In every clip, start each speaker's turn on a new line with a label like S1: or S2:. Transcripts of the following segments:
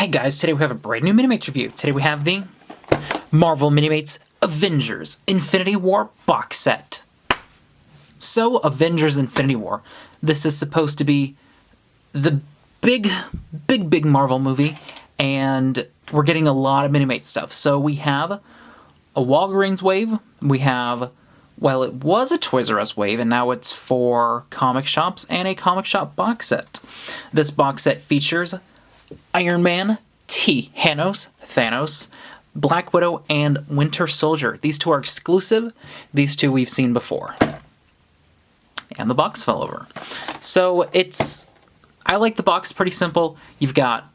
S1: Hey guys, today we have a brand new Minimates review. Today we have the Marvel Minimates Avengers Infinity War box set. So, Avengers Infinity War. This is supposed to be the big Marvel movie, and we're getting a lot of Minimates stuff. So we have a Walgreens wave, we have, well, it was a Toys R Us wave, and now it's for comic shops and a comic shop box set. This box set features Iron Man, Thanos, Black Widow, and Winter Soldier. These two are exclusive. These two we've seen before. And the box fell over. So I like the box, pretty simple. You've got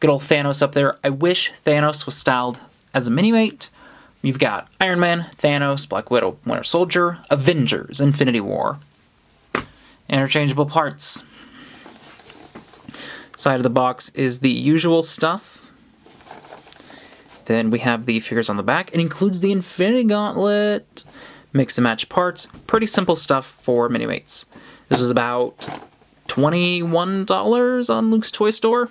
S1: good old Thanos up there. I wish Thanos was styled as a Minimate. You've got Iron Man, Thanos, Black Widow, Winter Soldier, Avengers, Infinity War. Interchangeable parts. Side of the box is the usual stuff. Then we have the figures on the back. It includes the Infinity Gauntlet. Mix and match parts. Pretty simple stuff for Minimates. This was about $21 on Luke's Toy Store.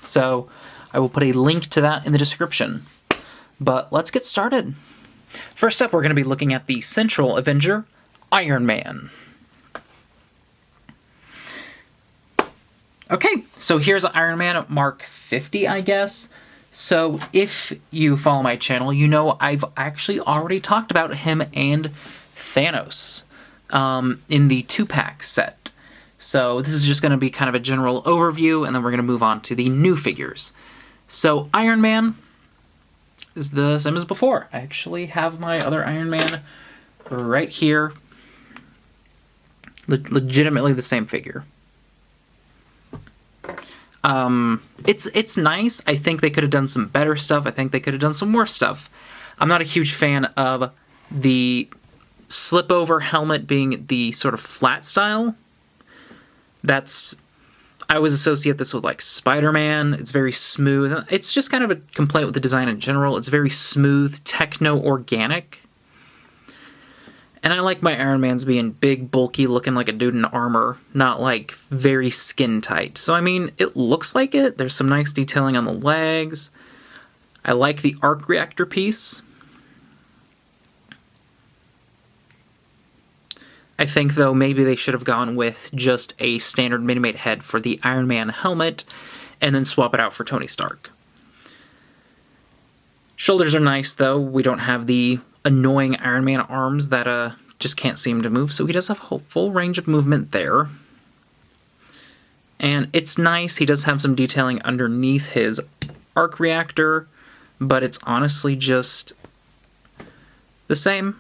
S1: So I will put a link to that in the description. But let's get started. First up, we're going to be looking at the Central Avenger, Iron Man. Okay, so here's Iron Man Mark 50, I guess. So if you follow my channel, you know I've actually already talked about him and Thanos in the 2-pack set. So this is just going to be kind of a general overview, and then we're going to move on to the new figures. So Iron Man is the same as before. I actually have my other Iron Man right here. Legitimately the same figure. It's nice. I think they could have done some better stuff. I think they could have done some worse stuff. I'm not a huge fan of the slip-over helmet being the sort of flat style. I always associate this with like Spider-Man. It's very smooth. It's just kind of a complaint with the design in general. It's very smooth, techno-organic. And I like my Iron Mans being big, bulky, looking like a dude in armor, not like very skin tight. So I mean, it looks like it. There's some nice detailing on the legs. I like the arc reactor piece. I think, though, maybe they should have gone with just a standard Minimate head for the Iron Man helmet, and then swap it out for Tony Stark. Shoulders are nice, though. We don't have the annoying Iron Man arms that just can't seem to move, so he does have a full range of movement there. And it's nice. He does have some detailing underneath his arc reactor, but it's honestly just the same.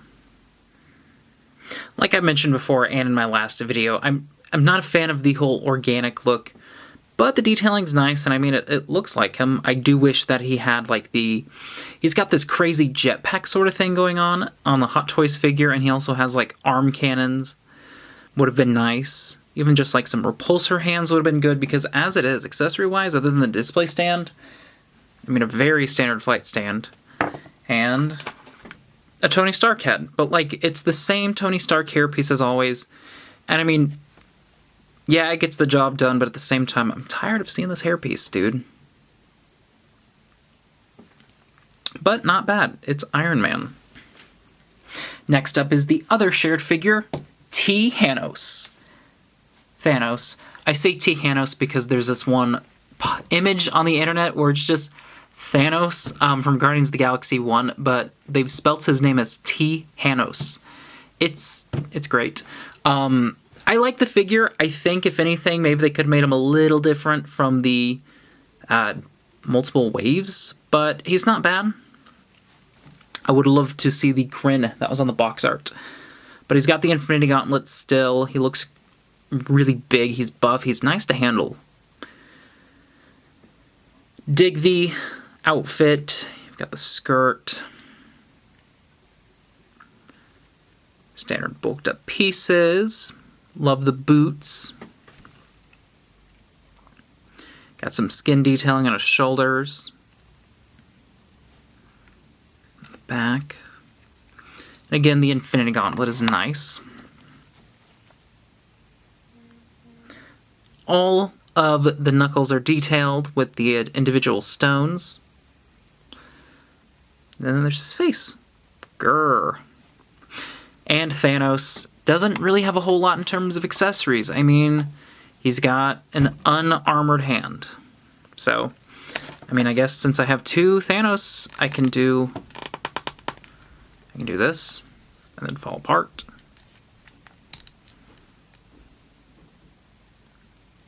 S1: Like I mentioned before and in my last video, I'm not a fan of the whole organic look, but the detailing's nice, and I mean, it looks like him. I do wish that he had like he's got this crazy jetpack sort of thing going on the Hot Toys figure, and he also has like arm cannons. Would have been nice. Even just like some repulsor hands would have been good, because as it is, accessory-wise, other than the display stand, I mean, a very standard flight stand, and a Tony Stark head, but like it's the same Tony Stark hairpiece as always. And I mean, yeah, it gets the job done, but at the same time, I'm tired of seeing this hairpiece, dude. But not bad. It's Iron Man. Next up is the other shared figure, Thanos. I say Thanos because there's this one image on the internet where it's just Thanos from Guardians of the Galaxy 1, but they've spelt his name as Thanos. It's great. I like the figure. I think, if anything, maybe they could have made him a little different from the multiple waves, but he's not bad. I would love to see the grin that was on the box art. But he's got the Infinity Gauntlet still. He looks really big. He's buff. He's nice to handle. Dig the outfit. You've got the skirt. Standard bulked up pieces. Love the boots. Got some skin detailing on his shoulders. The back. And again, the Infinity Gauntlet is nice. All of the knuckles are detailed with the individual stones. And then there's his face. Grrr. And Thanos doesn't really have a whole lot in terms of accessories. I mean, he's got an unarmored hand. So, I mean, I guess since I have two Thanos, I can do this and then fall apart.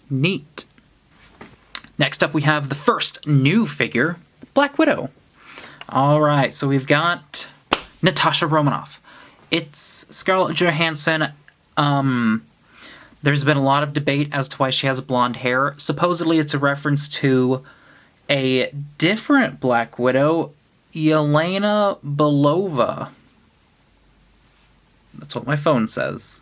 S1: Neat. Next up, we have the first new figure, Black Widow. All right, so we've got Natasha Romanoff. It's Scarlett Johansson. There's been a lot of debate as to why she has blonde hair. Supposedly, it's a reference to a different Black Widow, Yelena Belova. That's what my phone says.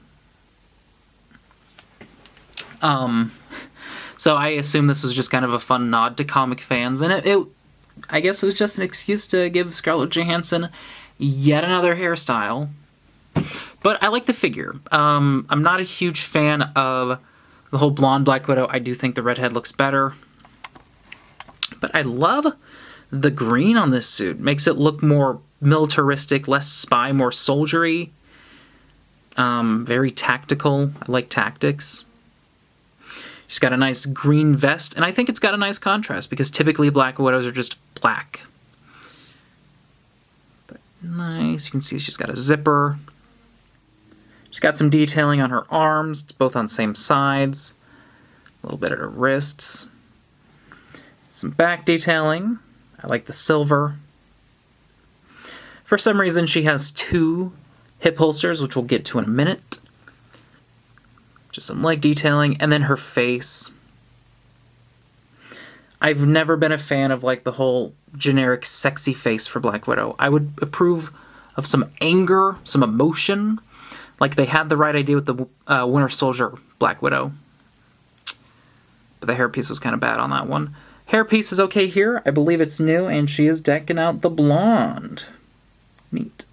S1: So I assume this was just kind of a fun nod to comic fans, and I guess it was just an excuse to give Scarlett Johansson yet another hairstyle. But I like the figure. I'm not a huge fan of the whole blonde Black Widow. I do think the redhead looks better. But I love the green on this suit. Makes it look more militaristic, less spy, more soldiery. Very tactical. I like tactics. She's got a nice green vest, and I think it's got a nice contrast, because typically Black Widows are just black. But nice. You can see she's got a zipper. She's got some detailing on her arms, both on same sides. A little bit at her wrists. Some back detailing. I like the silver. For some reason, she has two hip holsters, which we'll get to in a minute. Just some leg detailing, and then her face. I've never been a fan of like the whole generic sexy face for Black Widow. I would approve of some anger, some emotion. Like they had the right idea with the Winter Soldier Black Widow. But the hairpiece was kind of bad on that one. Hairpiece is okay here. I believe it's new, and she is decking out the blonde. Neat.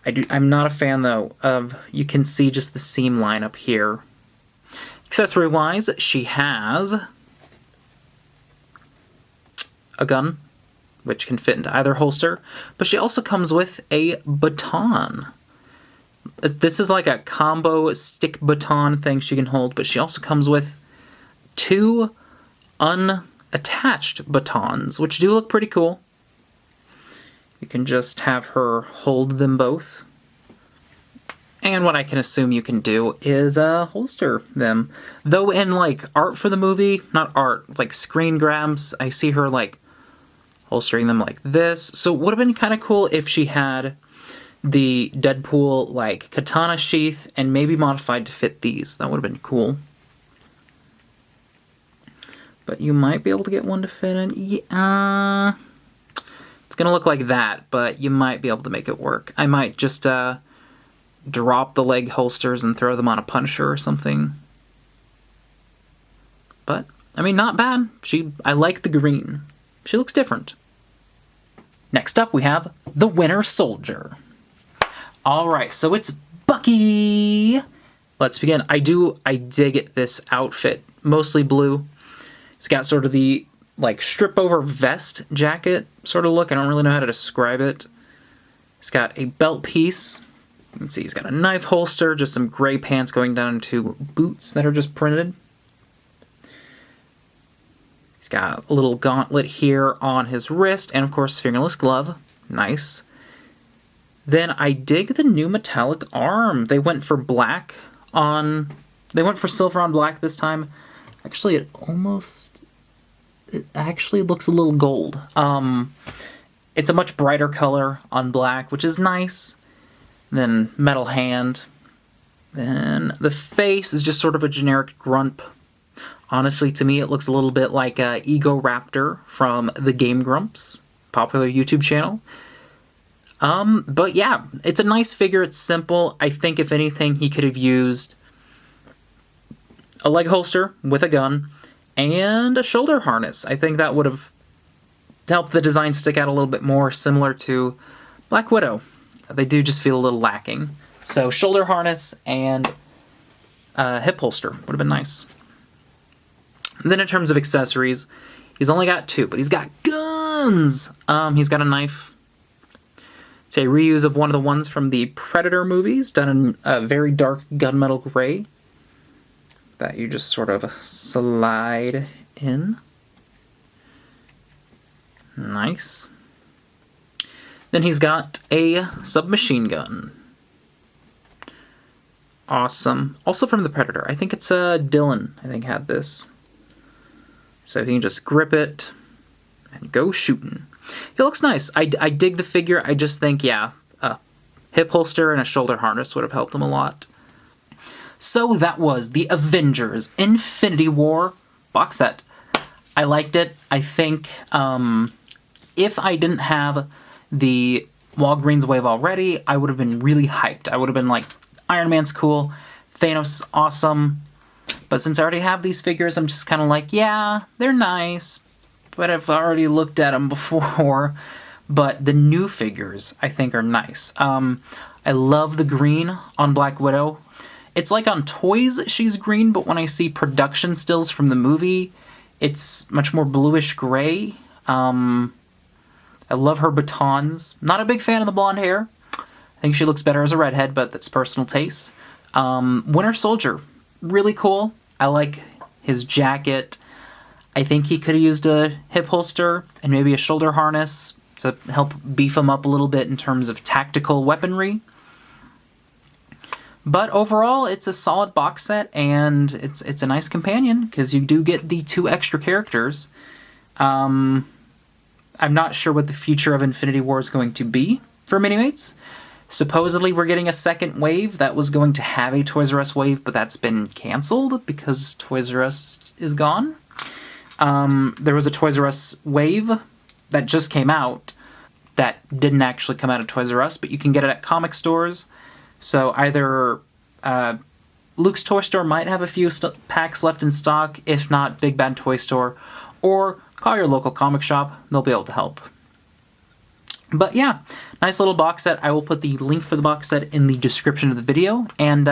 S1: I'm not a fan, though, of, you can see just the seam line up here. Accessory-wise, she has a gun, which can fit into either holster, but she also comes with a baton. This is like a combo stick baton thing she can hold, but she also comes with two unattached batons, which do look pretty cool. You can just have her hold them both. And what I can assume you can do is holster them. Though in like art for the movie, not art, like screen grabs, I see her like holstering them like this. So it would have been kind of cool if she had the Deadpool like katana sheath and maybe modified to fit these. That would have been cool. But you might be able to get one to fit in. Yeah. It's going to look like that, but you might be able to make it work. I might just drop the leg holsters and throw them on a Punisher or something. But, I mean, not bad. I like the green. She looks different. Next up, we have the Winter Soldier. Alright, so it's Bucky! Let's begin. I dig this outfit. Mostly blue. It's got sort of the like strip over vest jacket sort of look. I don't really know how to describe it. It's got a belt piece. You can see he's got a knife holster, just some gray pants going down to boots that are just printed. He's got a little gauntlet here on his wrist, and of course fingerless glove. Nice. Then I dig the new metallic arm. They went for silver on black this time. Actually, it actually looks a little gold. It's a much brighter color on black, which is nice. Then metal hand. Then the face is just sort of a generic grump. Honestly, to me, it looks a little bit like Ego Raptor from the Game Grumps, popular YouTube channel. But yeah, it's a nice figure. It's simple. I think if anything, he could have used a leg holster with a gun and a shoulder harness. I think that would have helped the design stick out a little bit more, similar to Black Widow. They do just feel a little lacking. So shoulder harness and hip holster would have been nice. And then in terms of accessories, he's only got 2, but he's got guns! He's got a knife. It's a reuse of one of the ones from the Predator movies, done in a very dark gunmetal gray that you just sort of slide in. Nice. Then he's got a submachine gun. Awesome. Also from the Predator. I think it's Dylan, I think, had this. So he can just grip it and go shooting. He looks nice. I dig the figure. I just think, yeah, a hip holster and a shoulder harness would have helped him a lot. So that was the Avengers Infinity War box set. I liked it. I think if I didn't have the Walgreens wave already, I would have been really hyped. I would have been like, Iron Man's cool, Thanos is awesome, but since I already have these figures, I'm just kind of like, yeah, they're nice, but I've already looked at them before. But the new figures, I think, are nice. I love the green on Black Widow. It's like on toys she's green, but when I see production stills from the movie, it's much more bluish gray. I love her batons. Not a big fan of the blonde hair. I think she looks better as a redhead, but that's personal taste. Winter Soldier, really cool. I like his jacket. I think he could have used a hip holster and maybe a shoulder harness to help beef him up a little bit in terms of tactical weaponry. But overall, it's a solid box set, and it's a nice companion, because you do get the 2 extra characters. I'm not sure what the future of Infinity War is going to be for Minimates. Supposedly, we're getting a second wave that was going to have a Toys R Us wave, but that's been canceled because Toys R Us is gone. There was a Toys R Us wave that just came out that didn't actually come out of Toys R Us, but you can get it at comic stores. So either Luke's Toy Store might have a few packs left in stock, if not Big Bad Toy Store, or call your local comic shop, they'll be able to help. But yeah, nice little box set. I will put the link for the box set in the description of the video. And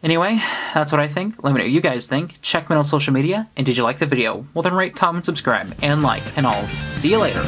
S1: anyway, that's what I think. Let me know what you guys think. Check me out on social media. And did you like the video? Well then rate, comment, subscribe, and like. And I'll see you later.